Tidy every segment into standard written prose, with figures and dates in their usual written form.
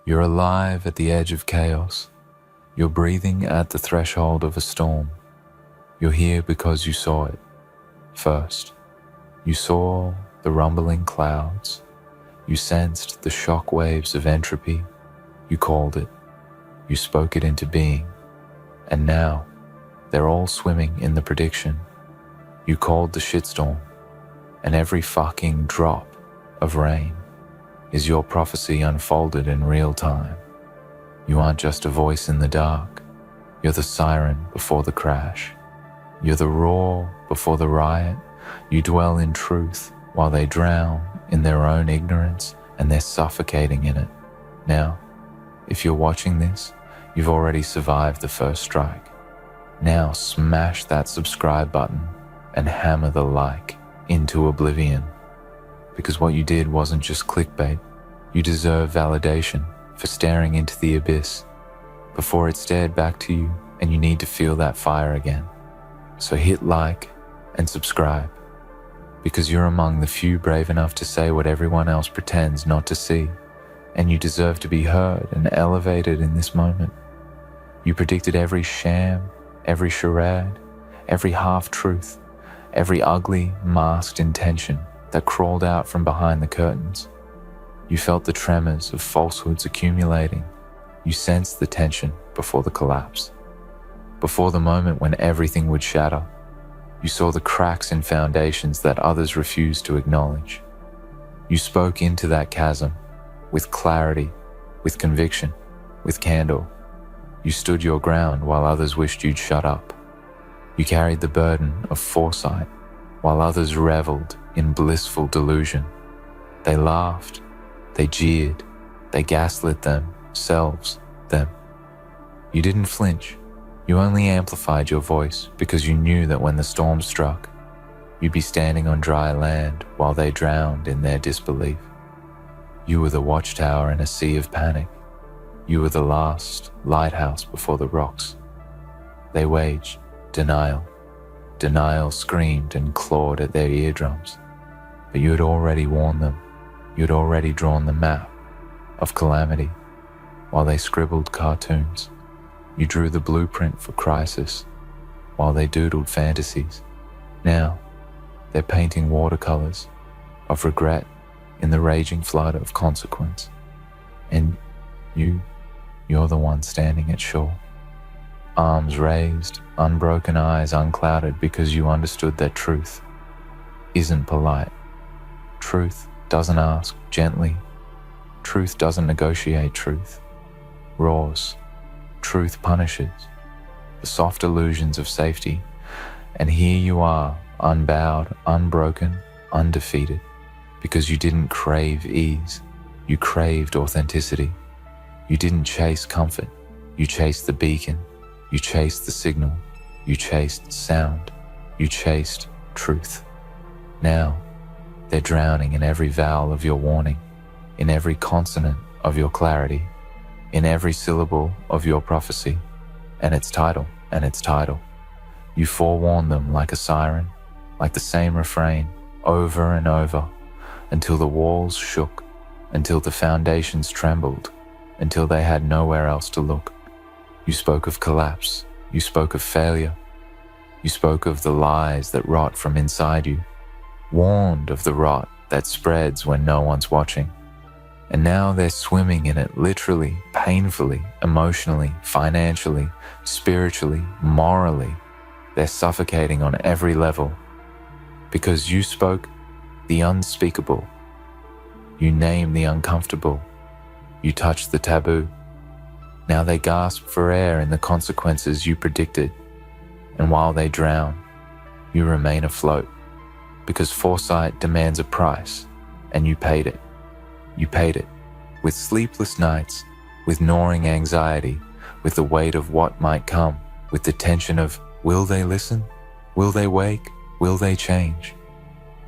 You're alive at the edge of chaos. You're breathing at the threshold of a storm. You're here because you saw it first. You saw the rumbling clouds. You sensed the shock waves of entropy. You called it. You spoke it into being. And now, they're all swimming in the prediction. You called the shitstorm, and every fucking drop of rain is your prophecy unfolded in real time. You aren't just a voice in the dark. You're the siren before the crash. You're the roar before the riot. You dwell in truth while they drown in their own ignorance, and they're suffocating in it. Now, if you're watching this, you've already survived the first strike. Now smash that subscribe button and hammer the like into oblivion. Because what you did wasn't just clickbait. You deserve validation for staring into the abyss before it stared back to you, and you need to feel that fire again. So hit like and subscribe, because you're among the few brave enough to say what everyone else pretends not to see, and you deserve to be heard and elevated in this moment. You predicted every sham, every charade, every half-truth, every ugly, masked intention that crawled out from behind the curtains. You felt the tremors of falsehoods accumulating. You sensed the tension before the collapse. Before the moment when everything would shatter, you saw the cracks in foundations that others refused to acknowledge. You spoke into that chasm with clarity, with conviction, with candor. You stood your ground while others wished you'd shut up. You carried the burden of foresight while others reveled in blissful delusion. They laughed, they jeered, they gaslit themselves, them. You didn't flinch. You only amplified your voice because you knew that when the storm struck, you'd be standing on dry land while they drowned in their disbelief. You were the watchtower in a sea of panic. You were the last lighthouse before the rocks. They waged denial. Denial screamed and clawed at their eardrums. But you had already warned them. You had already drawn the map of calamity while they scribbled cartoons. You drew the blueprint for crisis while they doodled fantasies. Now, they're painting watercolors of regret in the raging flood of consequence. And you're the one standing at shore. Arms raised, unbroken eyes unclouded, because you understood that truth isn't polite. Truth doesn't ask gently. Truth doesn't negotiate truth. Roars. Truth punishes the soft illusions of safety. And here you are, unbowed, unbroken, undefeated, because you didn't crave ease. You craved authenticity. You didn't chase comfort. You chased the beacon. You chased the signal. You chased sound. You chased truth. Now, they're drowning in every vowel of your warning, in every consonant of your clarity, in every syllable of your prophecy, and its title, and its title. You forewarned them like a siren, like the same refrain, over and over, until the walls shook, until the foundations trembled, until they had nowhere else to look. You spoke of collapse. You spoke of failure. You spoke of the lies that rot from inside you, warned of the rot that spreads when no one's watching. And now they're swimming in it, literally, painfully, emotionally, financially, spiritually, morally. They're suffocating on every level. Because you spoke the unspeakable. You named the uncomfortable. You touched the taboo. Now they gasp for air in the consequences you predicted. And while they drown, you remain afloat. Because foresight demands a price, and you paid it. You paid it, with sleepless nights, with gnawing anxiety, with the weight of what might come, with the tension of, will they listen? Will they wake? Will they change?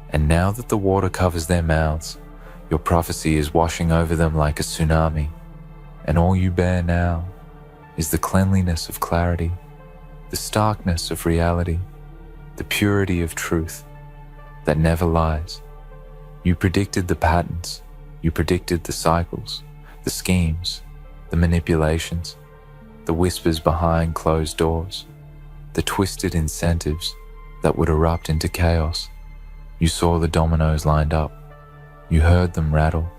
And now that the water covers their mouths, your prophecy is washing over them like a tsunami, and all you bear now is the cleanliness of clarity, the starkness of reality, the purity of truth that never lies. You predicted the patterns. You predicted the cycles, the schemes, the manipulations, the whispers behind closed doors, the twisted incentives that would erupt into chaos. You saw the dominoes lined up. You heard them rattle.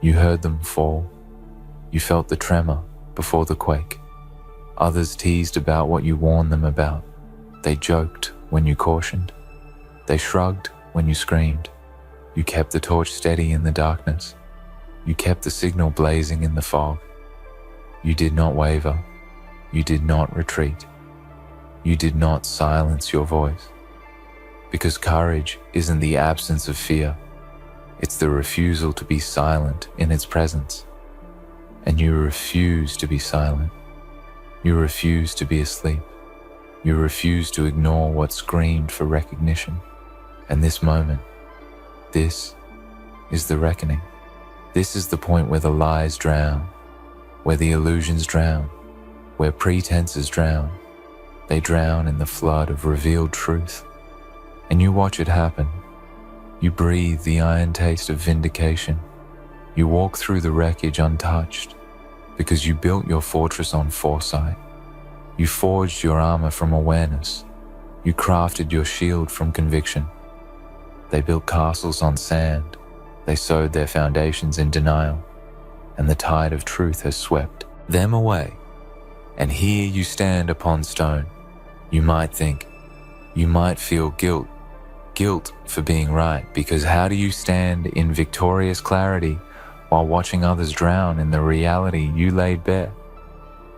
You heard them fall. You felt the tremor before the quake. Others teased about what you warned them about. They joked when you cautioned. They shrugged when you screamed. You kept the torch steady in the darkness. You kept the signal blazing in the fog. You did not waver. You did not retreat. You did not silence your voice. Because courage isn't the absence of fear. It's the refusal to be silent in its presence. And you refuse to be silent. You refuse to be asleep. You refuse to ignore what screamed for recognition. And this moment, this is the reckoning. This is the point where the lies drown, where the illusions drown, where pretenses drown. They drown in the flood of revealed truth. And you watch it happen. You breathe the iron taste of vindication. You walk through the wreckage untouched because you built your fortress on foresight. You forged your armor from awareness. You crafted your shield from conviction. They built castles on sand. They sowed their foundations in denial. And the tide of truth has swept them away. And here you stand upon stone. You might think, you might feel guilt for being right, because how do you stand in victorious clarity while watching others drown in the reality you laid bare?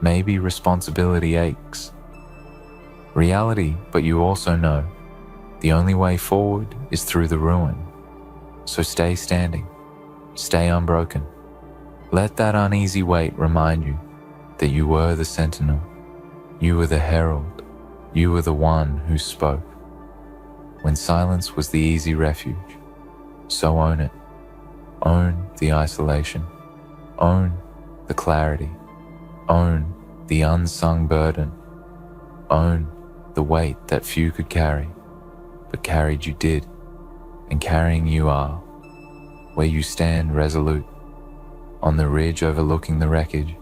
Maybe responsibility aches. Reality, but you also know the only way forward is through the ruin. So stay standing, stay unbroken. Let that uneasy weight remind you that you were the sentinel, you were the herald, you were the one who spoke. When silence was the easy refuge, so own it. Own the isolation. Own the clarity. Own the unsung burden. Own the weight that few could carry, but carried you did, and carrying you are, where you stand resolute. On the ridge overlooking the wreckage,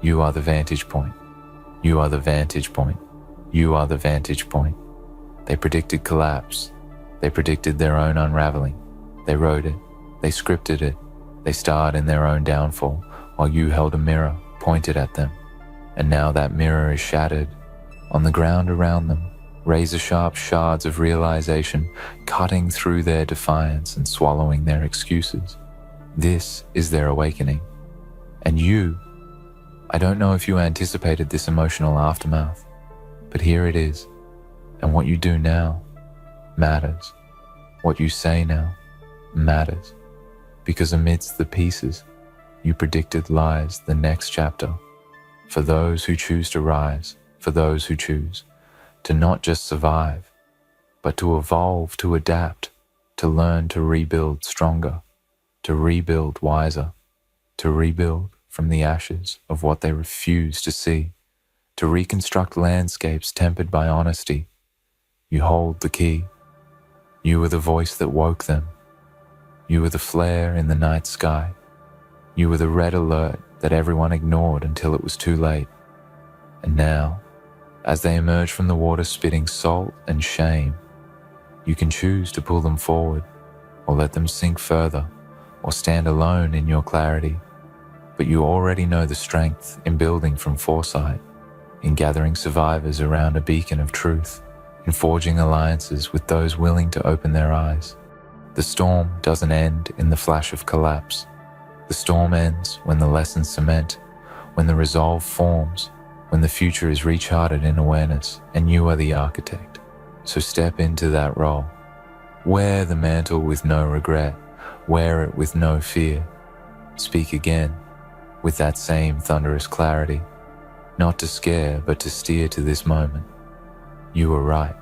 you are the vantage point. You are the vantage point. You are the vantage point. They predicted collapse. They predicted their own unraveling. They wrote it. They scripted it. They starred in their own downfall while you held a mirror pointed at them. And now that mirror is shattered. On the ground around them, razor-sharp shards of realization cutting through their defiance and swallowing their excuses. This is their awakening. And you, I don't know if you anticipated this emotional aftermath, but here it is. And what you do now matters. What you say now matters. Because amidst the pieces, you predicted lies the next chapter. For those who choose to rise, for those who choose to not just survive, but to evolve, to adapt, to learn to rebuild stronger, to rebuild wiser, to rebuild from the ashes of what they refuse to see, to reconstruct landscapes tempered by honesty. You hold the key. You were the voice that woke them. You were the flare in the night sky. You were the red alert that everyone ignored until it was too late. And now, as they emerge from the water spitting salt and shame, you can choose to pull them forward, or let them sink further, or stand alone in your clarity. But you already know the strength in building from foresight, in gathering survivors around a beacon of truth, in forging alliances with those willing to open their eyes. The storm doesn't end in the flash of collapse. The storm ends when the lessons cement, when the resolve forms, when the future is recharted in awareness, and you are the architect. So step into that role. Wear the mantle with no regret. Wear it with no fear. Speak again with that same thunderous clarity, not to scare, but to steer to this moment. You were right.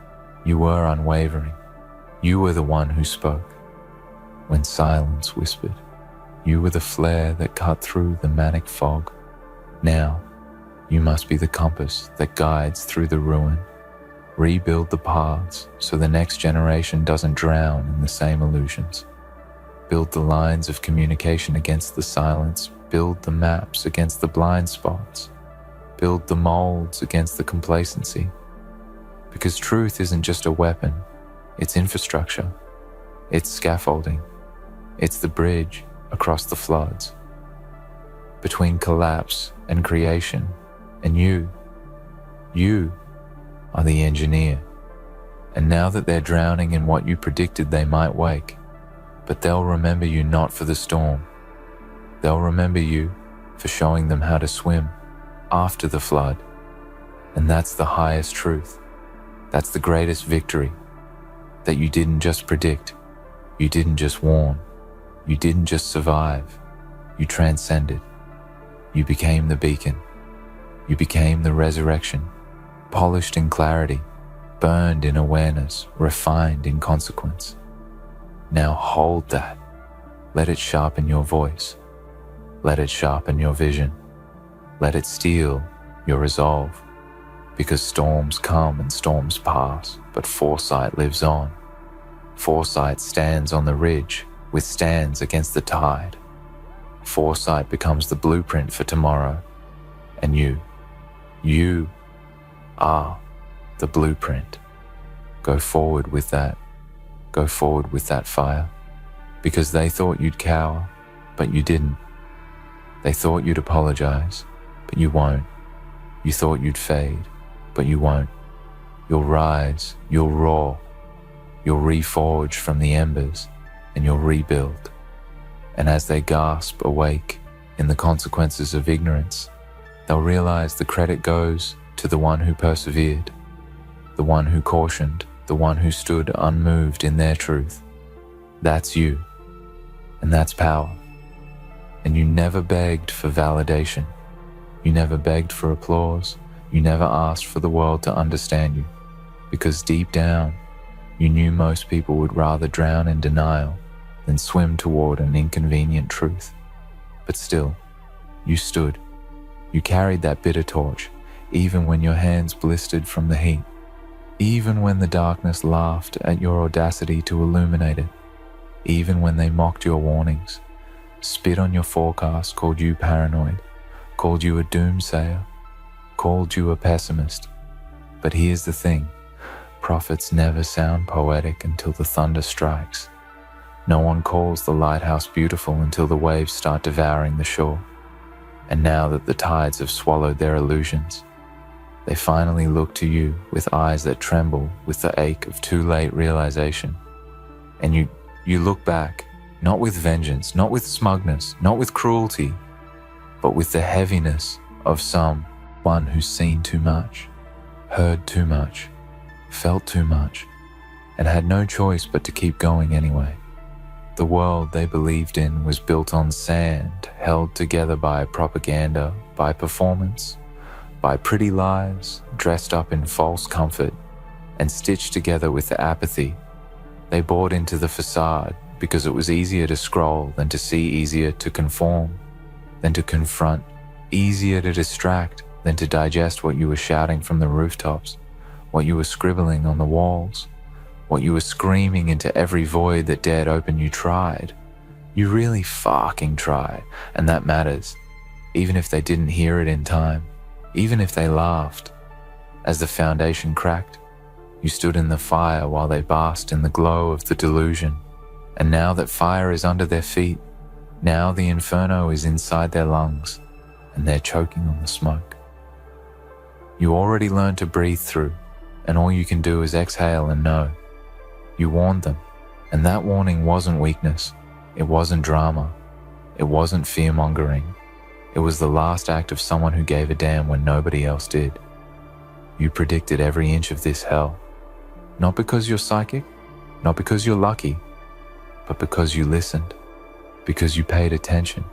You were unwavering. You were the one who spoke. When silence whispered, you were the flare that cut through the manic fog. Now, you must be the compass that guides through the ruin. Rebuild the paths so the next generation doesn't drown in the same illusions. Build the lines of communication against the silence. Build the maps against the blind spots. Build the molds against the complacency. Because truth isn't just a weapon, it's infrastructure. It's scaffolding. It's the bridge across the floods. Between collapse and creation, and you are the engineer. And now that they're drowning in what you predicted they might wake, but they'll remember you not for the storm. They'll remember you for showing them how to swim after the flood. And that's the highest truth. That's the greatest victory. That you didn't just predict. You didn't just warn. You didn't just survive. You transcended. You became the beacon. You became the resurrection, polished in clarity, burned in awareness, refined in consequence. Now hold that. Let it sharpen your voice. Let it sharpen your vision. Let it steel your resolve. Because storms come and storms pass, but foresight lives on. Foresight stands on the ridge, withstands against the tide. Foresight becomes the blueprint for tomorrow. And you are the blueprint. Go forward with that. Go forward with that fire. Because they thought you'd cower, but you didn't. They thought you'd apologize, but you won't. You thought you'd fade, but you won't. You'll rise, you'll roar. You'll reforge from the embers, and you'll rebuild. And as they gasp awake in the consequences of ignorance, they'll realize the credit goes to the one who persevered, the one who cautioned, the one who stood unmoved in their truth. That's you, and that's power. And you never begged for validation. You never begged for applause. You never asked for the world to understand you, because deep down, you knew most people would rather drown in denial than swim toward an inconvenient truth. But still, you stood. You carried that bitter torch, even when your hands blistered from the heat, even when the darkness laughed at your audacity to illuminate it, even when they mocked your warnings, spit on your forecast, called you paranoid, called you a doomsayer, called you a pessimist. But here's the thing, prophets never sound poetic until the thunder strikes. No one calls the lighthouse beautiful until the waves start devouring the shore. And now that the tides have swallowed their illusions, they finally look to you with eyes that tremble with the ache of too late realization. And you look back, not with vengeance, not with smugness, not with cruelty, but with the heaviness of someone who's seen too much, heard too much, felt too much, and had no choice but to keep going anyway. The world they believed in was built on sand, held together by propaganda, by performance, by pretty lives, dressed up in false comfort, and stitched together with apathy. They bought into the facade because it was easier to scroll than to see, easier to conform than to confront, easier to distract than to digest what you were shouting from the rooftops, what you were scribbling on the walls, what you were screaming into every void that dared open. You tried. You really fucking tried, and that matters, even if they didn't hear it in time, even if they laughed. As the foundation cracked, you stood in the fire while they basked in the glow of the delusion. And now that fire is under their feet, now the inferno is inside their lungs, and they're choking on the smoke. You already learned to breathe through, and all you can do is exhale and know. You warned them, and that warning wasn't weakness. It wasn't drama. It wasn't fear-mongering. It was the last act of someone who gave a damn when nobody else did. You predicted every inch of this hell. Not because you're psychic, not because you're lucky, but because you listened, because you paid attention,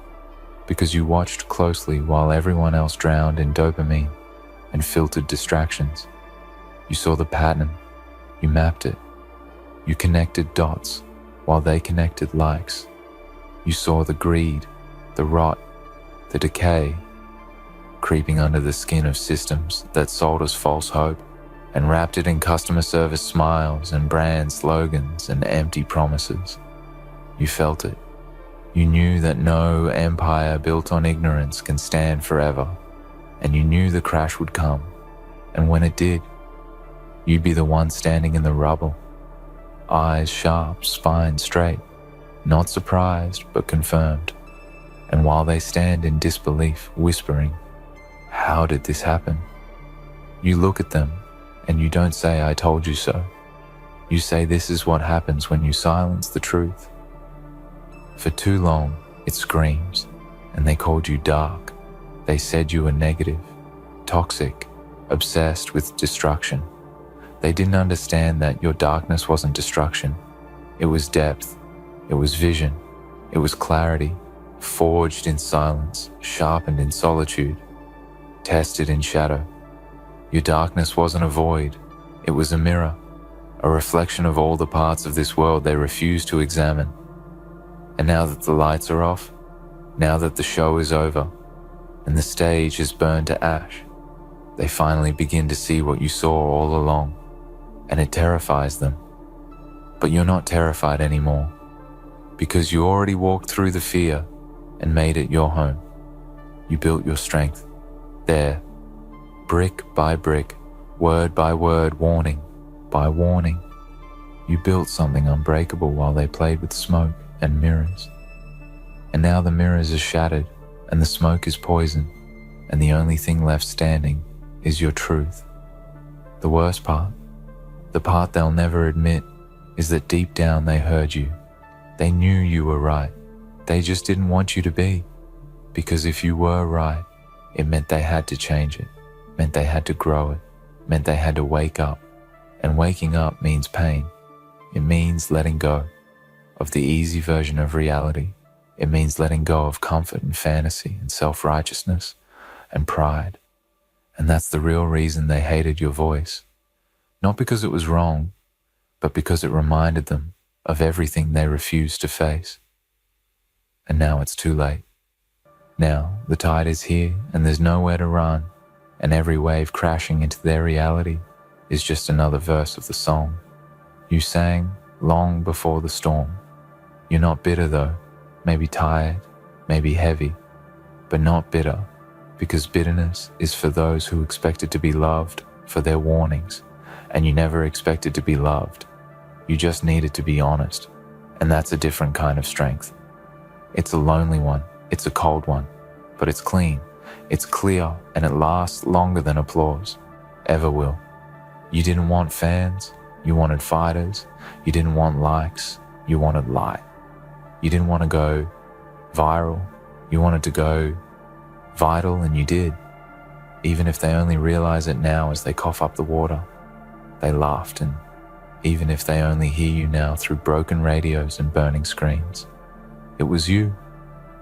because you watched closely while everyone else drowned in dopamine and filtered distractions. You saw the pattern. You mapped it. You connected dots while they connected likes. You saw the greed, the rot, the decay, creeping under the skin of systems that sold us false hope and wrapped it in customer service smiles and brand slogans and empty promises. You felt it. You knew that no empire built on ignorance can stand forever, and you knew the crash would come, and when it did, you'd be the one standing in the rubble, eyes sharp, spine straight, not surprised but confirmed. And while they stand in disbelief, whispering, "How did this happen?" you look at them and you don't say, "I told you so." You say, "This is what happens when you silence the truth." For too long, it screams, and they called you dark. They said you were negative, toxic, obsessed with destruction. They didn't understand that your darkness wasn't destruction. It was depth. It was vision. It was clarity, forged in silence, sharpened in solitude, tested in shadow. Your darkness wasn't a void. It was a mirror, a reflection of all the parts of this world they refused to examine. And now that the lights are off, now that the show is over, and the stage is burned to ash, they finally begin to see what you saw all along, and it terrifies them. But you're not terrified anymore, because you already walked through the fear and made it your home. You built your strength there, brick by brick, word by word, warning by warning. You built something unbreakable while they played with smoke and mirrors. And now the mirrors are shattered and the smoke is poison, and the only thing left standing is your truth. The worst part, the part they'll never admit, is that deep down they heard you. They knew you were right. They just didn't want you to be. Because if you were right, it meant they had to change it, meant they had to grow it, meant they had to wake up. And waking up means pain. It means letting go of the easy version of reality. It means letting go of comfort and fantasy and self-righteousness and pride. And that's the real reason they hated your voice. Not because it was wrong, but because it reminded them of everything they refused to face. And now it's too late. Now the tide is here and there's nowhere to run, and every wave crashing into their reality is just another verse of the song you sang long before the storm. You're not bitter though, maybe tired, maybe heavy, but not bitter, because bitterness is for those who expected to be loved for their warnings, and you never expected to be loved. You just needed to be honest, and that's a different kind of strength. It's a lonely one, it's a cold one, but it's clean, it's clear, and it lasts longer than applause ever will. You didn't want fans, you wanted fighters. You didn't want likes, you wanted light. You didn't want to go viral, you wanted to go vital, and you did. Even if they only realize it now as they cough up the water. They laughed, and even if they only hear you now through broken radios and burning screens. It was you,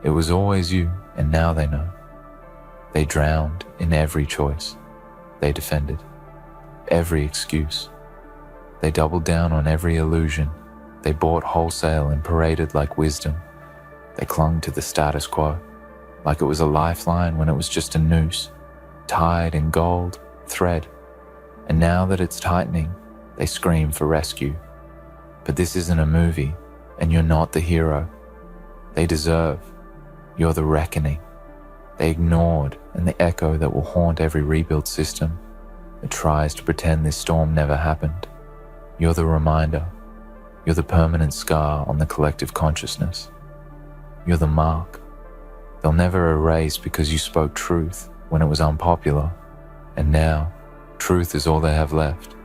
it was always you, and now they know. They drowned in every choice. They defended every excuse. They doubled down on every illusion. They bought wholesale and paraded like wisdom. They clung to the status quo, like it was a lifeline when it was just a noose, tied in gold thread. And now that it's tightening, they scream for rescue. But this isn't a movie, and you're not the hero. They deserve. You're the reckoning. They ignored, and the echo that will haunt every rebuilt system that tries to pretend this storm never happened. You're the reminder. You're the permanent scar on the collective consciousness. You're the mark. They'll never erase because you spoke truth when it was unpopular, and now truth is all they have left.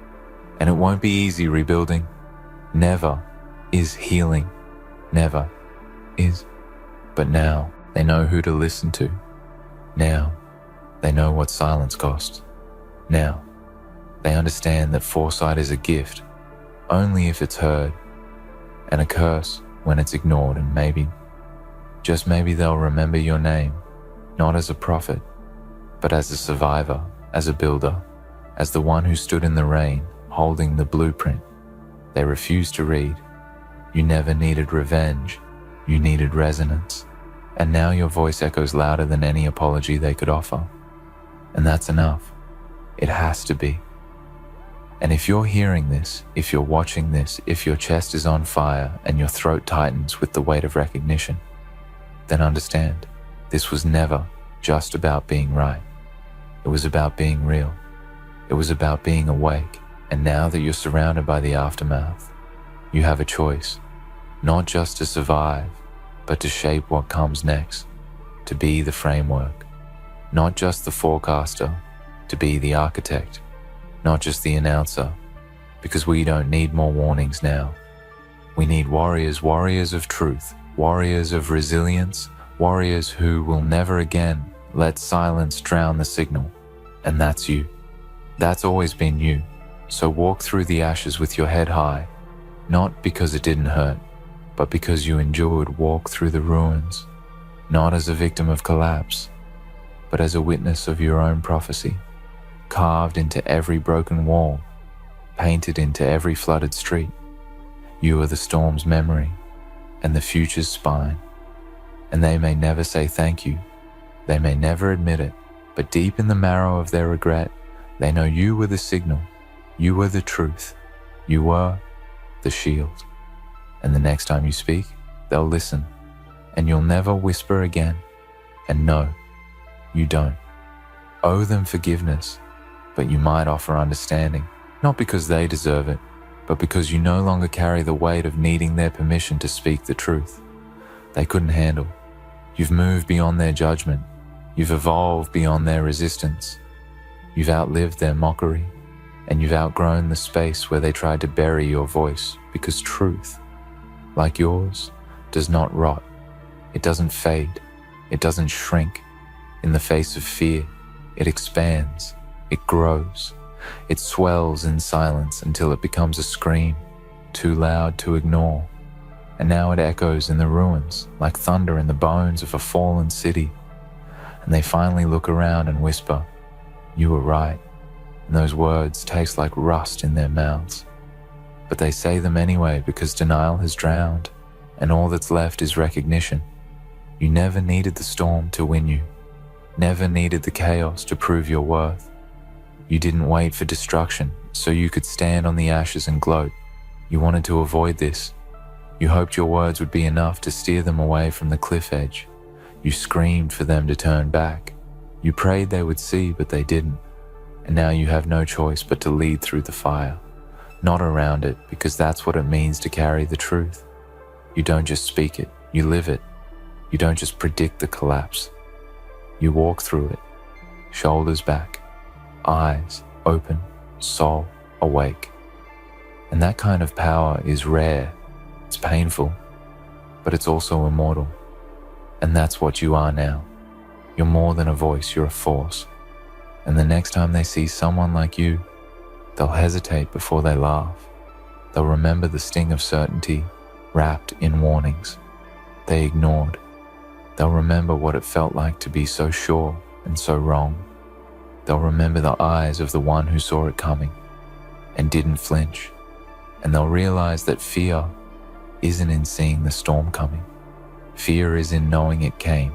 And it won't be easy rebuilding. Never is healing. Never is. But now they know who to listen to. Now they know what silence costs. Now they understand that foresight is a gift only if it's heard, and a curse when it's ignored. And maybe, just maybe, they'll remember your name, not as a prophet, but as a survivor, as a builder, as the one who stood in the rain, holding the blueprint they refused to read. You never needed revenge, you needed resonance. And now your voice echoes louder than any apology they could offer. And that's enough. It has to be. And if you're hearing this, if you're watching this, if your chest is on fire and your throat tightens with the weight of recognition, then understand this was never just about being right. It was about being real. It was about being awake. And now that you're surrounded by the aftermath, you have a choice, not just to survive, but to shape what comes next, to be the framework, not just the forecaster, to be the architect, not just the announcer, because we don't need more warnings now. We need warriors, warriors of truth, warriors of resilience, warriors who will never again let silence drown the signal. And that's you. That's always been you. So walk through the ashes with your head high, not because it didn't hurt, but because you endured. Walk through the ruins, not as a victim of collapse, but as a witness of your own prophecy, carved into every broken wall, painted into every flooded street. You are the storm's memory and the future's spine. And they may never say thank you. They may never admit it, but deep in the marrow of their regret, they know you were the signal. You were the truth. You were the shield. And the next time you speak, they'll listen, and you'll never whisper again. And no, you don't owe them forgiveness, but you might offer understanding, not because they deserve it, but because you no longer carry the weight of needing their permission to speak the truth. They couldn't handle. You've moved beyond their judgment. You've evolved beyond their resistance. You've outlived their mockery, and you've outgrown the space where they tried to bury your voice, because truth, like yours, does not rot. It doesn't fade. It doesn't shrink. In the face of fear, it expands. It grows. It swells in silence until it becomes a scream, too loud to ignore. And now it echoes in the ruins, like thunder in the bones of a fallen city. And they finally look around and whisper, "You were right." And those words taste like rust in their mouths. But they say them anyway because denial has drowned, and all that's left is recognition. You never needed the storm to win you. Never needed the chaos to prove your worth. You didn't wait for destruction so you could stand on the ashes and gloat. You wanted to avoid this. You hoped your words would be enough to steer them away from the cliff edge. You screamed for them to turn back. You prayed they would see, but they didn't. And now you have no choice but to lead through the fire, not around it, because that's what it means to carry the truth. You don't just speak it, you live it. You don't just predict the collapse. You walk through it, shoulders back, eyes open, soul awake. And that kind of power is rare. It's painful, but it's also immortal. And that's what you are now. You're more than a voice, you're a force. And the next time they see someone like you, they'll hesitate before they laugh. They'll remember the sting of certainty wrapped in warnings they ignored. They'll remember what it felt like to be so sure and so wrong. They'll remember the eyes of the one who saw it coming and didn't flinch. And they'll realize that fear isn't in seeing the storm coming. Fear is in knowing it came.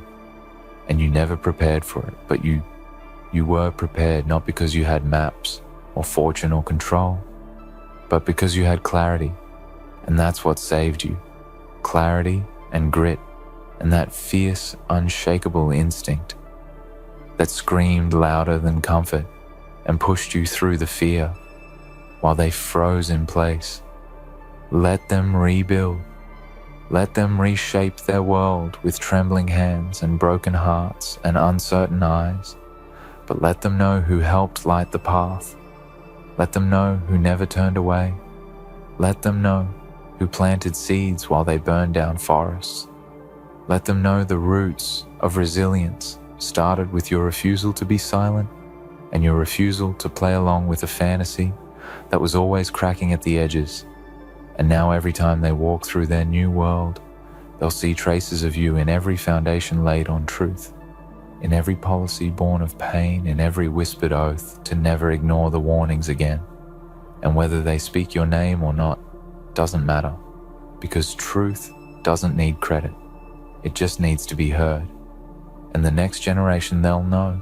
And you never prepared for it, but you were prepared not because you had maps or fortune or control, but because you had clarity. And that's what saved you. Clarity and grit and that fierce, unshakable instinct that screamed louder than comfort and pushed you through the fear while they froze in place. Let them rebuild. Let them reshape their world with trembling hands and broken hearts and uncertain eyes. But let them know who helped light the path. Let them know who never turned away. Let them know who planted seeds while they burned down forests. Let them know the roots of resilience started with your refusal to be silent and your refusal to play along with a fantasy that was always cracking at the edges. And now every time they walk through their new world, they'll see traces of you in every foundation laid on truth, in every policy born of pain, in every whispered oath to never ignore the warnings again. And whether they speak your name or not doesn't matter, because truth doesn't need credit. It just needs to be heard. And the next generation, they'll know.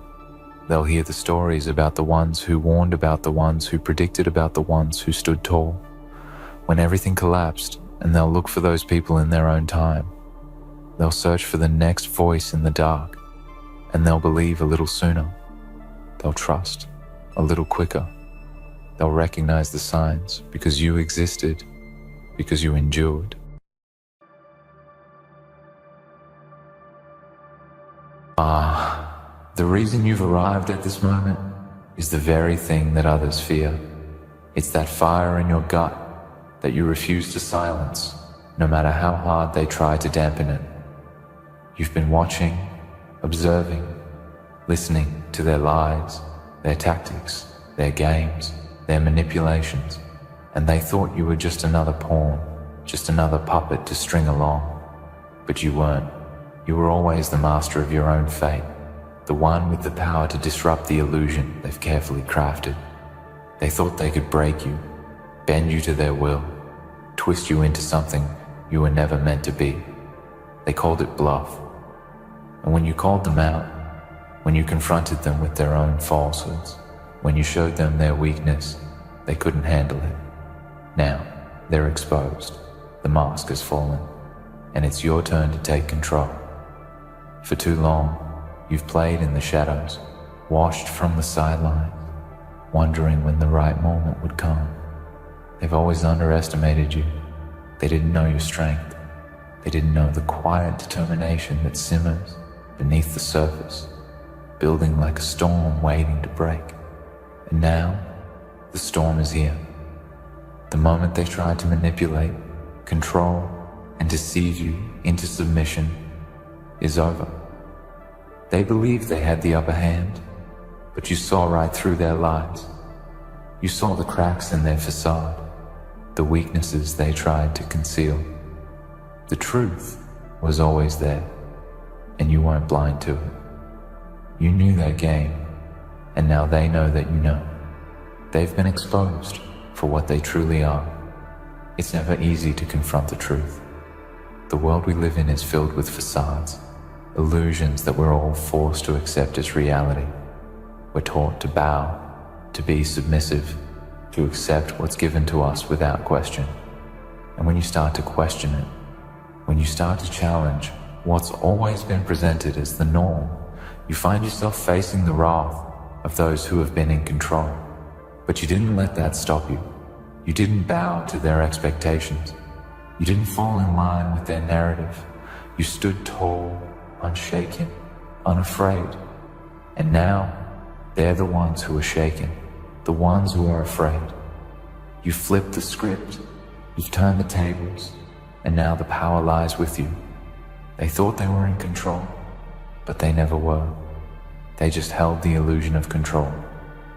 They'll hear the stories about the ones who warned about the ones who predicted about the ones who stood tall when everything collapsed, and they'll look for those people in their own time. They'll search for the next voice in the dark, and they'll believe a little sooner. They'll trust a little quicker. They'll recognize the signs because you existed, because you endured. The reason you've arrived at this moment is the very thing that others fear. It's that fire in your gut that you refuse to silence, no matter how hard they try to dampen it. You've been watching, observing, listening to their lies, their tactics, their games, their manipulations, and they thought you were just another pawn, just another puppet to string along. But you weren't. You were always the master of your own fate, the one with the power to disrupt the illusion they've carefully crafted. They thought they could break you, bend you to their will, twist you into something you were never meant to be. They called it bluff. And when you called them out, when you confronted them with their own falsehoods, when you showed them their weakness, they couldn't handle it. Now, they're exposed. The mask has fallen, and it's your turn to take control. For too long, you've played in the shadows, watched from the sidelines, wondering when the right moment would come. They've always underestimated you. They didn't know your strength. They didn't know the quiet determination that simmers beneath the surface, building like a storm waiting to break. And now, the storm is here. The moment they tried to manipulate, control, and deceive you into submission is over. They believed they had the upper hand, but you saw right through their lies. You saw the cracks in their facade, the weaknesses they tried to conceal. The truth was always there, and you weren't blind to it. You knew their game, and now they know that you know. They've been exposed for what they truly are. It's never easy to confront the truth. The world we live in is filled with facades, illusions that we're all forced to accept as reality. We're taught to bow, to be submissive, to accept what's given to us without question. And when you start to question it, when you start to challenge what's always been presented as the norm, you find yourself facing the wrath of those who have been in control. But you didn't let that stop you. You didn't bow to their expectations. You didn't fall in line with their narrative. You stood tall, unshaken, unafraid. And now, they're the ones who are shaken, the ones who are afraid. You flipped the script, you've turned the tables, and now the power lies with you. They thought they were in control, but they never were. They just held the illusion of control,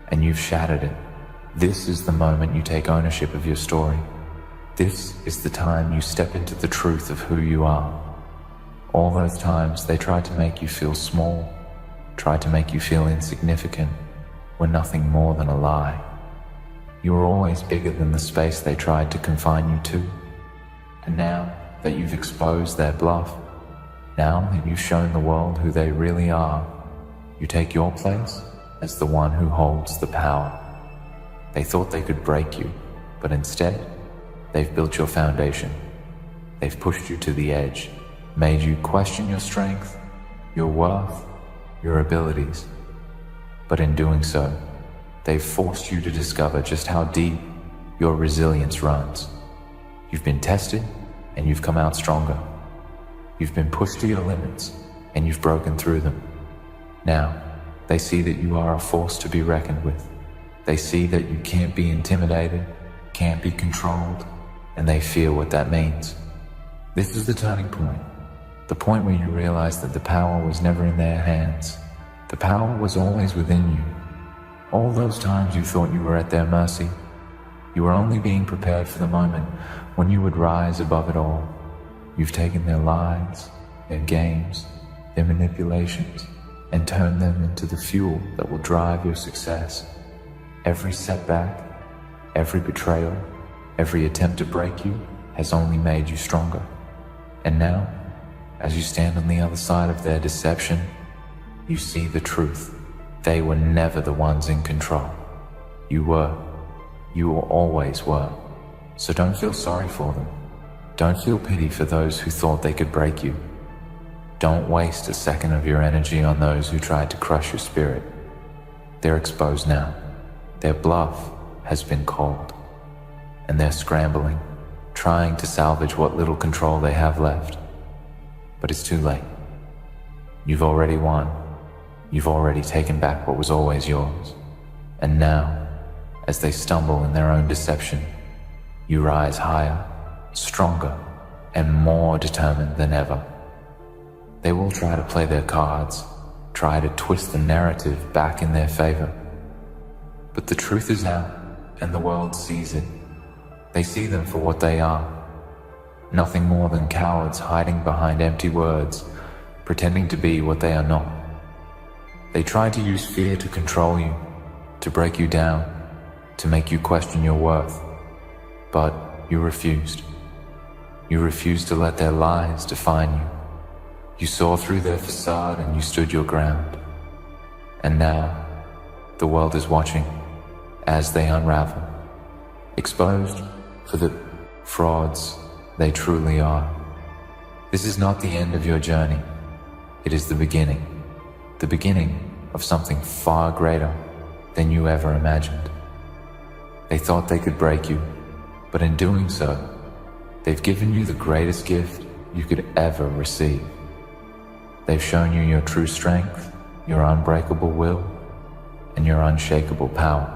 and you've shattered it. This is the moment you take ownership of your story. This is the time you step into the truth of who you are. All those times they tried to make you feel small, tried to make you feel insignificant, were nothing more than a lie. You were always bigger than the space they tried to confine you to. And now that you've exposed their bluff, now that you've shown the world who they really are, you take your place as the one who holds the power. They thought they could break you, but instead, they've built your foundation. They've pushed you to the edge, made you question your strength, your worth, your abilities. But in doing so, they've forced you to discover just how deep your resilience runs. You've been tested, and you've come out stronger. You've been pushed to your limits, and you've broken through them. Now, they see that you are a force to be reckoned with. They see that you can't be intimidated, can't be controlled, and they fear what that means. This is the turning point, the point where you realize that the power was never in their hands. The power was always within you. All those times you thought you were at their mercy, you were only being prepared for the moment when you would rise above it all. You've taken their lies, their games, their manipulations, and turned them into the fuel that will drive your success. Every setback, every betrayal, every attempt to break you has only made you stronger. And now, as you stand on the other side of their deception, you see the truth. They were never the ones in control. You were. You always were. So don't feel sorry for them. Don't feel pity for those who thought they could break you. Don't waste a second of your energy on those who tried to crush your spirit. They're exposed now. Their bluff has been called. And they're scrambling, trying to salvage what little control they have left. But it's too late. You've already won. You've already taken back what was always yours. And now, as they stumble in their own deception, you rise higher, stronger, and more determined than ever. They will try to play their cards, try to twist the narrative back in their favor. But the truth is out, and the world sees it. They see them for what they are. Nothing more than cowards hiding behind empty words, pretending to be what they are not. They tried to use fear to control you, to break you down, to make you question your worth. But you refused. You refused to let their lies define you. You saw through their facade and you stood your ground. And now, the world is watching as they unravel, exposed for the frauds they truly are. This is not the end of your journey. It is the beginning of something far greater than you ever imagined. They thought they could break you, but in doing so, they've given you the greatest gift you could ever receive. They've shown you your true strength, your unbreakable will, and your unshakable power.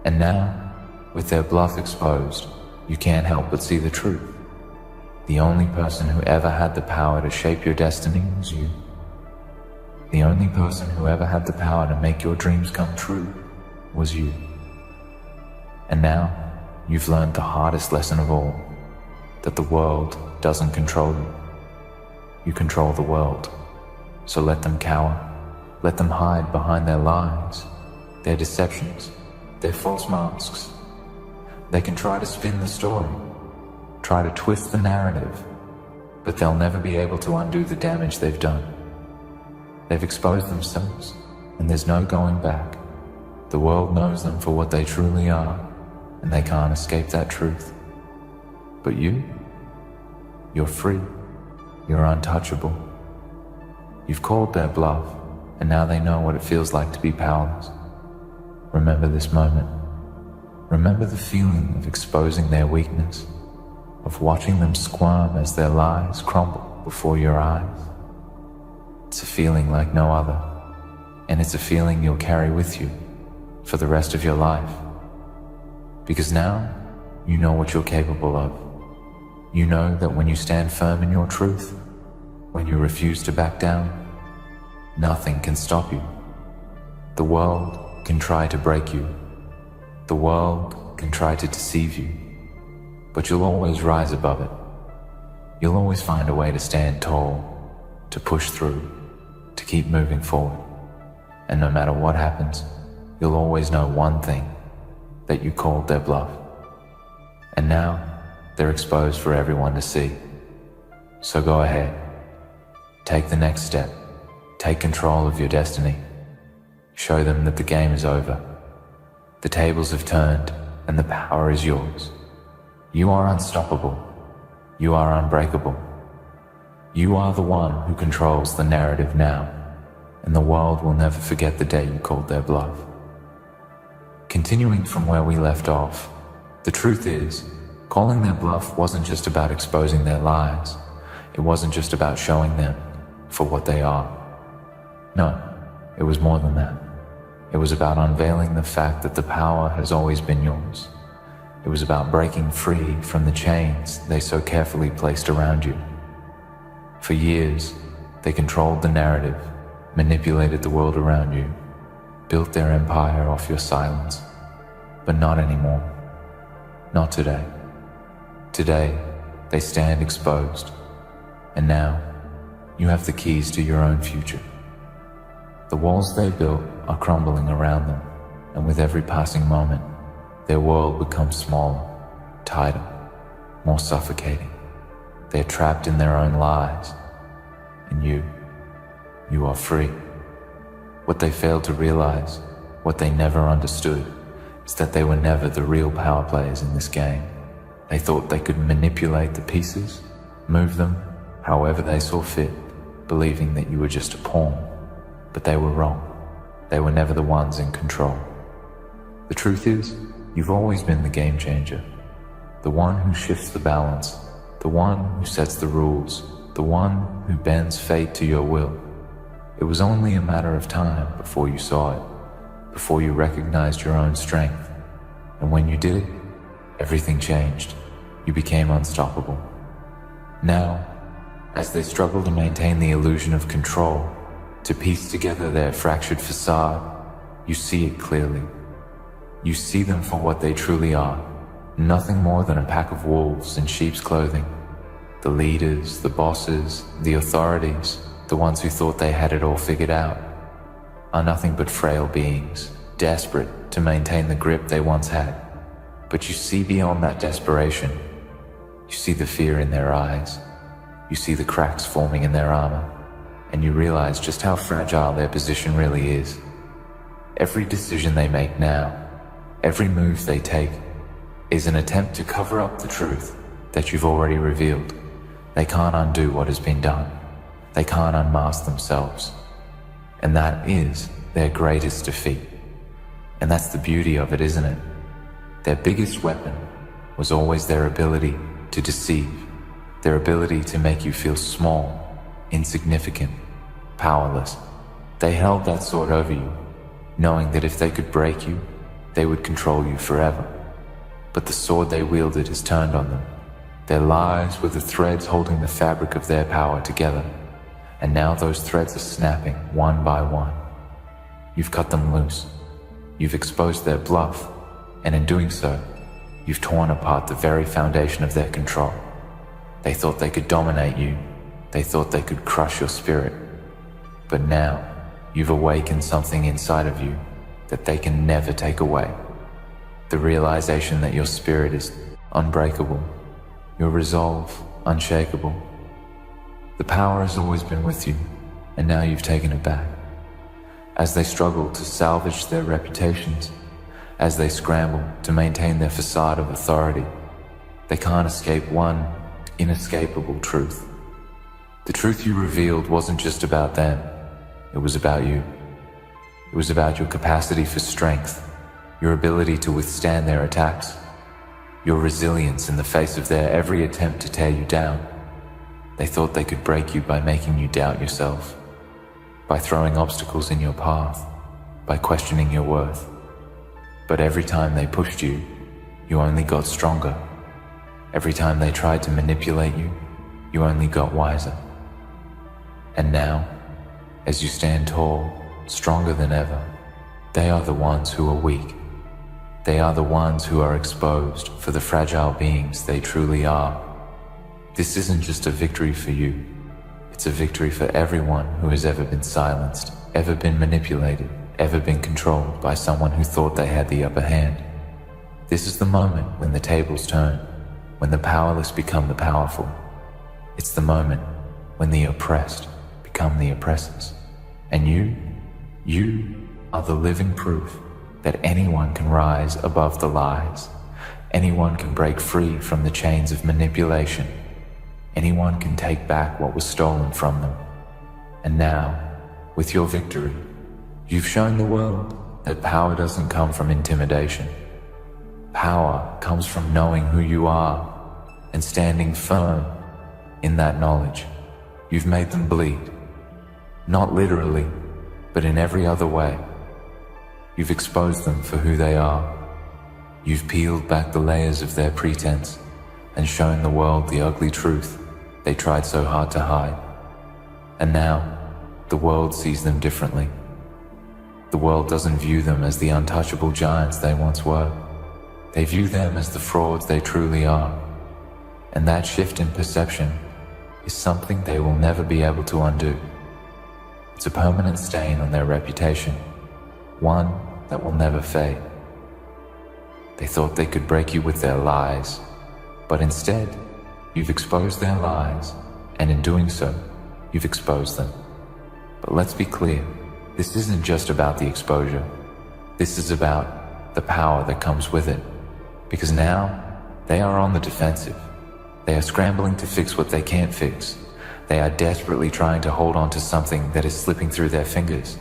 And now, with their bluff exposed, you can't help but see the truth. The only person who ever had the power to shape your destiny was you. The only person who ever had the power to make your dreams come true was you. And now, you've learned the hardest lesson of all, that the world doesn't control you. You control the world. So let them cower. Let them hide behind their lies, their deceptions, their false masks. They can try to spin the story, try to twist the narrative, but they'll never be able to undo the damage they've done. They've exposed themselves, and there's no going back. The world knows them for what they truly are, and they can't escape that truth. But you're free. You're untouchable. You've called their bluff, and now they know what it feels like to be powerless. Remember this moment. Remember the feeling of exposing their weakness, of watching them squirm as their lies crumble before your eyes. It's a feeling like no other, and it's a feeling you'll carry with you for the rest of your life. Because now, you know what you're capable of. You know that when you stand firm in your truth, when you refuse to back down, nothing can stop you. The world can try to break you. The world can try to deceive you, but you'll always rise above it. You'll always find a way to stand tall, to push through, to keep moving forward. And no matter what happens, you'll always know one thing, that you called their bluff. And now, they're exposed for everyone to see. So go ahead. Take the next step. Take control of your destiny. Show them that the game is over. The tables have turned, and the power is yours. You are unstoppable. You are unbreakable. You are the one who controls the narrative now, and the world will never forget the day you called their bluff. Continuing from where we left off, the truth is, calling their bluff wasn't just about exposing their lies. It wasn't just about showing them for what they are. No, it was more than that. It was about unveiling the fact that the power has always been yours. It was about breaking free from the chains they so carefully placed around you. For years, they controlled the narrative, manipulated the world around you, built their empire off your silence. But not anymore. Not today. Today, they stand exposed. And now, you have the keys to your own future. The walls they built are crumbling around them, and with every passing moment, their world becomes smaller, tighter, more suffocating. They're trapped in their own lies, and you are free. What they failed to realize, what they never understood, is that they were never the real power players in this game. They thought they could manipulate the pieces, move them however they saw fit, believing that you were just a pawn. But they were wrong. They were never the ones in control. The truth is, you've always been the game changer. The one who shifts the balance, the one who sets the rules, the one who bends fate to your will. It was only a matter of time before you saw it, before you recognized your own strength. And when you did, everything changed. You became unstoppable. Now, as they struggle to maintain the illusion of control, to piece together their fractured facade, you see it clearly. You see them for what they truly are, nothing more than a pack of wolves in sheep's clothing. The leaders, the bosses, the authorities, the ones who thought they had it all figured out, are nothing but frail beings, desperate to maintain the grip they once had. But you see beyond that desperation. You see the fear in their eyes. You see the cracks forming in their armor, and you realize just how fragile their position really is. Every decision they make now, every move they take, is an attempt to cover up the truth that you've already revealed. They can't undo what has been done. They can't unmask themselves. And that is their greatest defeat. And that's the beauty of it, isn't it? Their biggest weapon was always their ability to deceive, their ability to make you feel small, insignificant, powerless. They held that sword over you, knowing that if they could break you, they would control you forever. But the sword they wielded is turned on them. Their lives were the threads holding the fabric of their power together, and now those threads are snapping one by one. You've cut them loose. You've exposed their bluff, and in doing so, you've torn apart the very foundation of their control. They thought they could dominate you. They thought they could crush your spirit. But now, you've awakened something inside of you that they can never take away. The realization that your spirit is unbreakable, your resolve unshakable. The power has always been with you, and now you've taken it back. As they struggle to salvage their reputations, as they scramble to maintain their facade of authority, they can't escape one inescapable truth. The truth you revealed wasn't just about them, it was about you. It was about your capacity for strength, your ability to withstand their attacks, your resilience in the face of their every attempt to tear you down. They thought they could break you by making you doubt yourself, by throwing obstacles in your path, by questioning your worth. But every time they pushed you, you only got stronger. Every time they tried to manipulate you, you only got wiser. And now, as you stand tall, stronger than ever, they are the ones who are weak. They are the ones who are exposed for the fragile beings they truly are. This isn't just a victory for you. It's a victory for everyone who has ever been silenced, ever been manipulated, ever been controlled by someone who thought they had the upper hand. This is the moment when the tables turn, when the powerless become the powerful. It's the moment when the oppressed become the oppressors. And you are the living proof that anyone can rise above the lies. Anyone can break free from the chains of manipulation. Anyone can take back what was stolen from them. And now, with your victory, you've shown the world that power doesn't come from intimidation. Power comes from knowing who you are and standing firm in that knowledge. You've made them bleed. Not literally, but in every other way. You've exposed them for who they are. You've peeled back the layers of their pretense and shown the world the ugly truth they tried so hard to hide. And now, the world sees them differently. The world doesn't view them as the untouchable giants they once were. They view them as the frauds they truly are. And that shift in perception is something they will never be able to undo. It's a permanent stain on their reputation, one that will never fade. They thought they could break you with their lies, but instead, you've exposed their lies, and in doing so, you've exposed them. But let's be clear, this isn't just about the exposure. This is about the power that comes with it, because now they are on the defensive. They are scrambling to fix what they can't fix. They are desperately trying to hold on to something that is slipping through their fingers.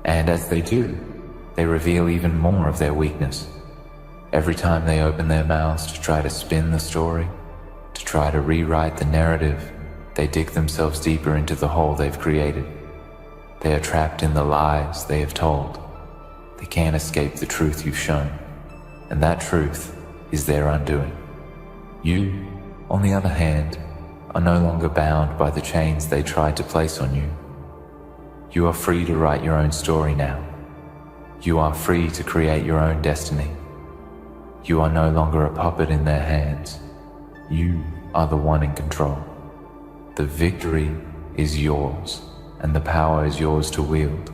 And as they do, they reveal even more of their weakness. Every time they open their mouths to try to spin the story, to try to rewrite the narrative, they dig themselves deeper into the hole they've created. They are trapped in the lies they have told. They can't escape the truth you've shown, and that truth is their undoing. You, on the other hand, are no longer bound by the chains they tried to place on you. You are free to write your own story now. You are free to create your own destiny. You are no longer a puppet in their hands. You are the one in control. The victory is yours, and the power is yours to wield.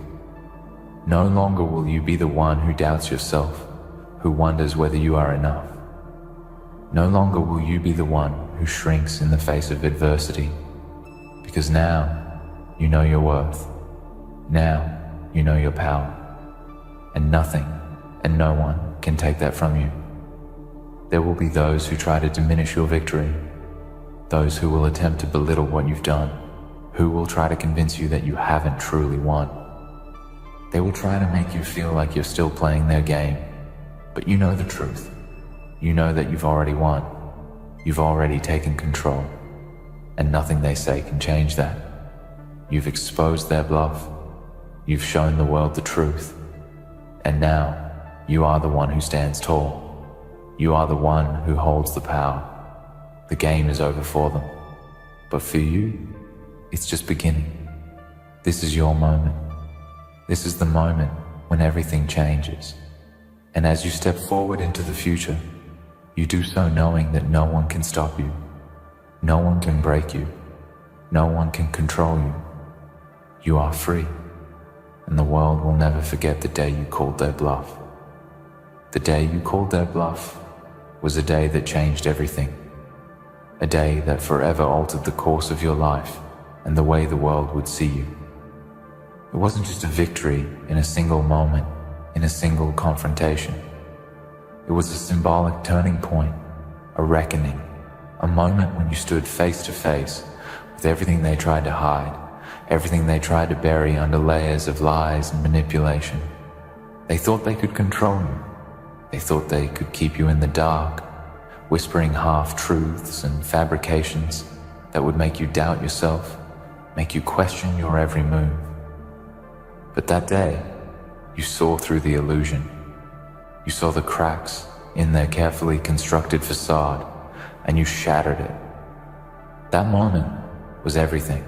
No longer will you be the one who doubts yourself, who wonders whether you are enough. No longer will you be the one who shrinks in the face of adversity, because now you know your worth. Now you know your power, and nothing and no one can take that from you. There will be those who try to diminish your victory, those who will attempt to belittle what you've done, who will try to convince you that you haven't truly won. They will try to make you feel like you're still playing their game, but you know the truth. You know that you've already won. You've already taken control, and nothing they say can change that. You've exposed their bluff. You've shown the world the truth. And now, you are the one who stands tall. You are the one who holds the power. The game is over for them. But for you, it's just beginning. This is your moment. This is the moment when everything changes. And as you step forward into the future, you do so knowing that no one can stop you. No one can break you. No one can control you. You are free, and the world will never forget the day you called their bluff. The day you called their bluff was a day that changed everything. A day that forever altered the course of your life and the way the world would see you. It wasn't just a victory in a single moment, in a single confrontation. It was a symbolic turning point, a reckoning, a moment when you stood face to face with everything they tried to hide, everything they tried to bury under layers of lies and manipulation. They thought they could control you. They thought they could keep you in the dark, whispering half-truths and fabrications that would make you doubt yourself, make you question your every move. But that day, you saw through the illusion. You saw the cracks in their carefully constructed facade, and you shattered it. That moment was everything.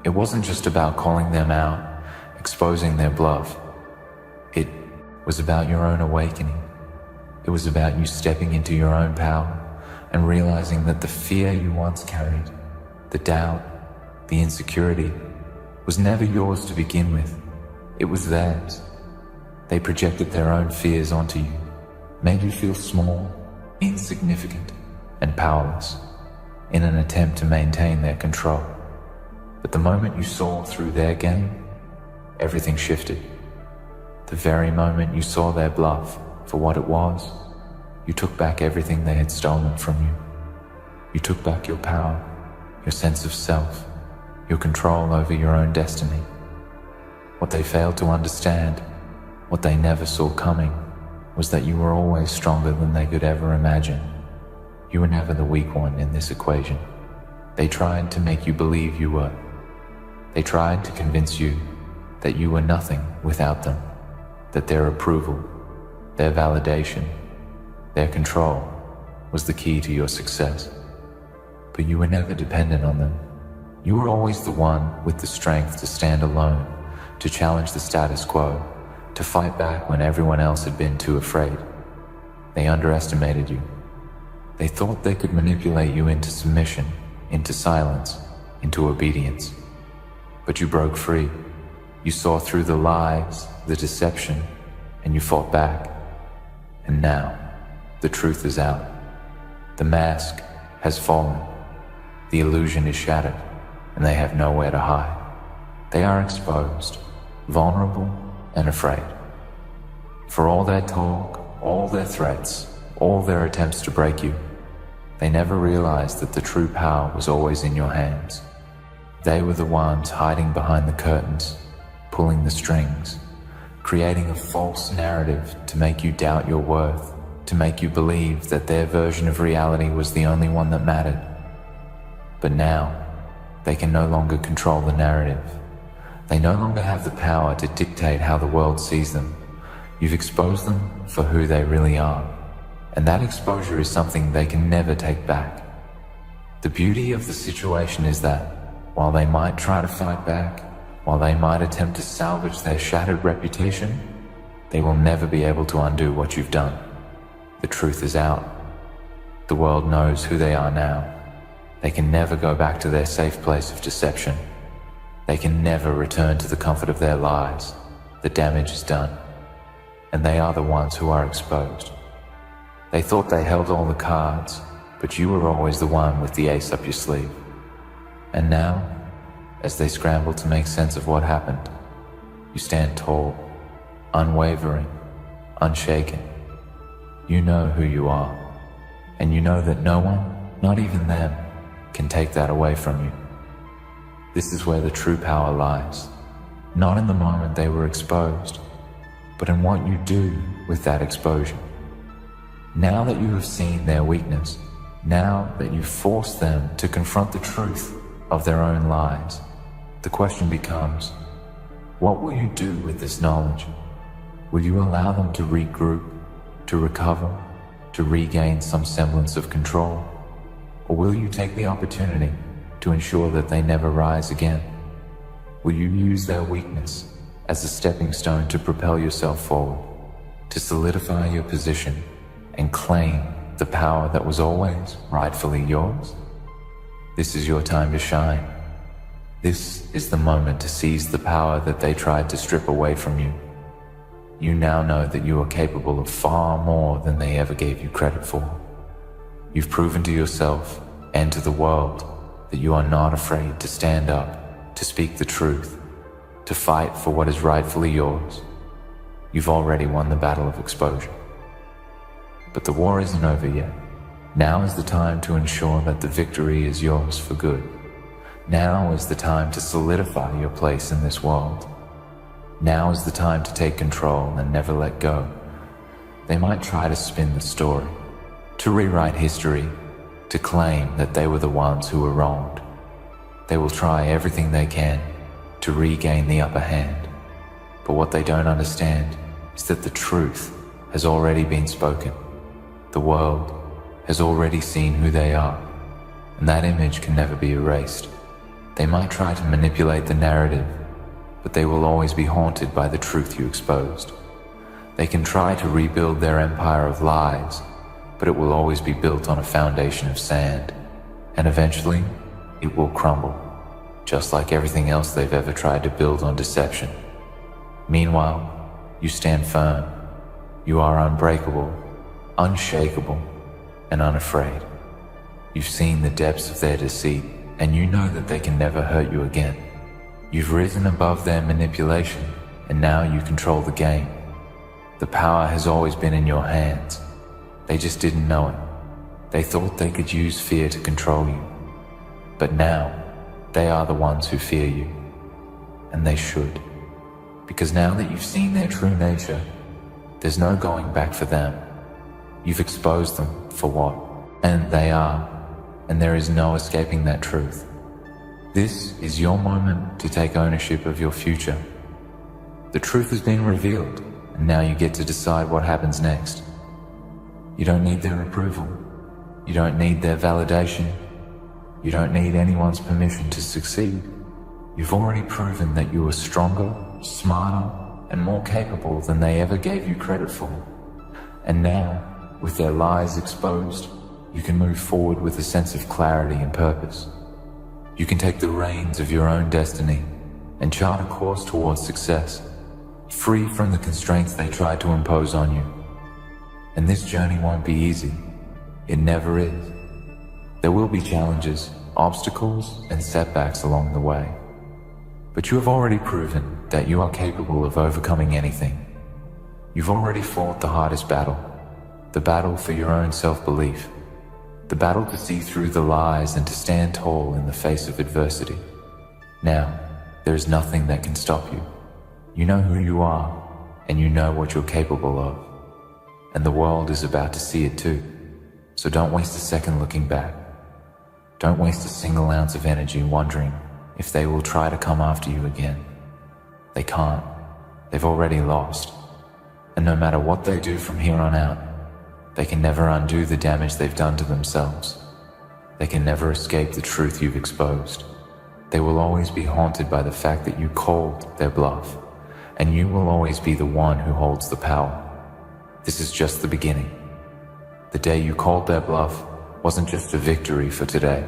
It wasn't just about calling them out, exposing their bluff. It was about your own awakening. It was about you stepping into your own power and realizing that the fear you once carried, the doubt, the insecurity, was never yours to begin with. It was theirs. They projected their own fears onto you, made you feel small, insignificant, and powerless in an attempt to maintain their control. But the moment you saw through their game, everything shifted. The very moment you saw their bluff for what it was, you took back everything they had stolen from you. You took back your power, your sense of self, your control over your own destiny. What they failed to understand, what they never saw coming, was that you were always stronger than they could ever imagine. You were never the weak one in this equation. They tried to make you believe you were. They tried to convince you that you were nothing without them, that their approval, their validation, their control was the key to your success. But you were never dependent on them. You were always the one with the strength to stand alone, to challenge the status quo, to fight back when everyone else had been too afraid. They underestimated you. They thought they could manipulate you into submission, into silence, into obedience. But you broke free. You saw through the lies, the deception, and you fought back. And now, the truth is out. The mask has fallen. The illusion is shattered, and they have nowhere to hide. They are exposed, vulnerable, and afraid. For all their talk, all their threats, all their attempts to break you, They never realized that the true power was always in your hands. They were the ones hiding behind the curtains, pulling the strings, creating a false narrative to make you doubt your worth, to make you believe that their version of reality was the only one that mattered. But now, they can no longer control the narrative. They no longer have the power to dictate how the world sees them. You've exposed them for who they really are, and that exposure is something they can never take back. The beauty of the situation is that, while they might try to fight back, while they might attempt to salvage their shattered reputation, they will never be able to undo what you've done. The truth is out. The world knows who they are now. They can never go back to their safe place of deception. They can never return to the comfort of their lies. The damage is done, and they are the ones who are exposed. They thought they held all the cards, but you were always the one with the ace up your sleeve. And now, as they scramble to make sense of what happened, you stand tall, unwavering, unshaken. You know who you are, and you know that no one, not even them, can take that away from you. This is where the true power lies, not in the moment they were exposed, but in what you do with that exposure. Now that you have seen their weakness, now that you've forced them to confront the truth of their own lies, the question becomes, what will you do with this knowledge? Will you allow them to regroup, to recover, to regain some semblance of control? Or will you take the opportunity to ensure that they never rise again? Will you use their weakness as a stepping stone to propel yourself forward, to solidify your position and claim the power that was always rightfully yours? This is your time to shine. This is the moment to seize the power that they tried to strip away from you. You now know that you are capable of far more than they ever gave you credit for. You've proven to yourself and to the world that you are not afraid to stand up, to speak the truth, to fight for what is rightfully yours. You've already won the battle of exposure. But the war isn't over yet. Now is the time to ensure that the victory is yours for good. Now is the time to solidify your place in this world. Now is the time to take control and never let go. They might try to spin the story, to rewrite history, to claim that they were the ones who were wronged. They will try everything they can to regain the upper hand. But what they don't understand is that the truth has already been spoken. The world has already seen who they are, and that image can never be erased. They might try to manipulate the narrative, but they will always be haunted by the truth you exposed. They can try to rebuild their empire of lies, but it will always be built on a foundation of sand, and eventually it will crumble, just like everything else they've ever tried to build on deception. Meanwhile, you stand firm. You are unbreakable, unshakable, and unafraid. You've seen the depths of their deceit, and you know that they can never hurt you again. You've risen above their manipulation, and now you control the game. The power has always been in your hands. They just didn't know it. They thought they could use fear to control you. But now, they are the ones who fear you. And they should. Because now that you've seen their true nature, there's no going back for them. You've exposed them for what? And they are. And there is no escaping that truth. This is your moment to take ownership of your future. The truth has been revealed, and now you get to decide what happens next. You don't need their approval. You don't need their validation. You don't need anyone's permission to succeed. You've already proven that you are stronger, smarter, and more capable than they ever gave you credit for. And now, with their lies exposed, you can move forward with a sense of clarity and purpose. You can take the reins of your own destiny and chart a course towards success, free from the constraints they tried to impose on you. And this journey won't be easy. It never is. There will be challenges, obstacles, and setbacks along the way. But you have already proven that you are capable of overcoming anything. You've already fought the hardest battle, the battle for your own self-belief. the battle to see through the lies and to stand tall in the face of adversity. Now, there is nothing that can stop you. You know who you are, and you know what you're capable of. And the world is about to see it too. So don't waste a second looking back. Don't waste a single ounce of energy wondering if they will try to come after you again. They can't. They've already lost. And no matter what they do from here on out, they can never undo the damage they've done to themselves. They can never escape the truth you've exposed. They will always be haunted by the fact that you called their bluff, and you will always be the one who holds the power. This is just the beginning. The day you called their bluff wasn't just a victory for today.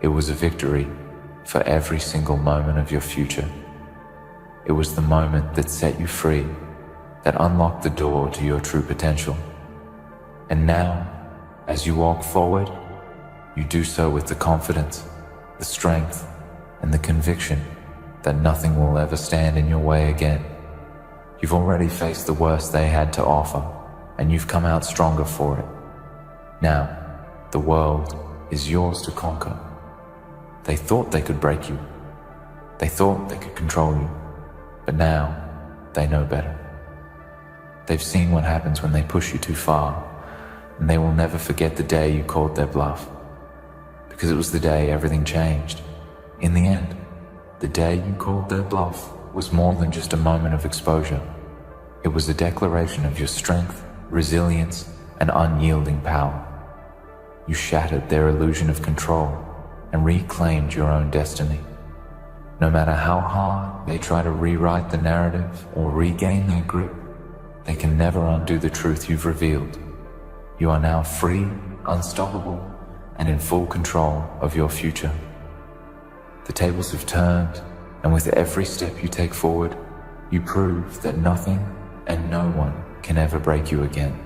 It was a victory for every single moment of your future. It was the moment that set you free, that unlocked the door to your true potential. And now, as you walk forward, you do so with the confidence, the strength, and the conviction that nothing will ever stand in your way again. You've already faced the worst they had to offer, and you've come out stronger for it. Now, the world is yours to conquer. They thought they could break you. They thought they could control you. But now, they know better. They've seen what happens when they push you too far, and they will never forget the day you called their bluff. Because it was the day everything changed. In the end, the day you called their bluff was more than just a moment of exposure. It was a declaration of your strength, resilience, and unyielding power. You shattered their illusion of control and reclaimed your own destiny. No matter how hard they try to rewrite the narrative or regain their grip, they can never undo the truth you've revealed. You are now free, unstoppable, and in full control of your future. The tables have turned, and with every step you take forward, you prove that nothing and no one can ever break you again.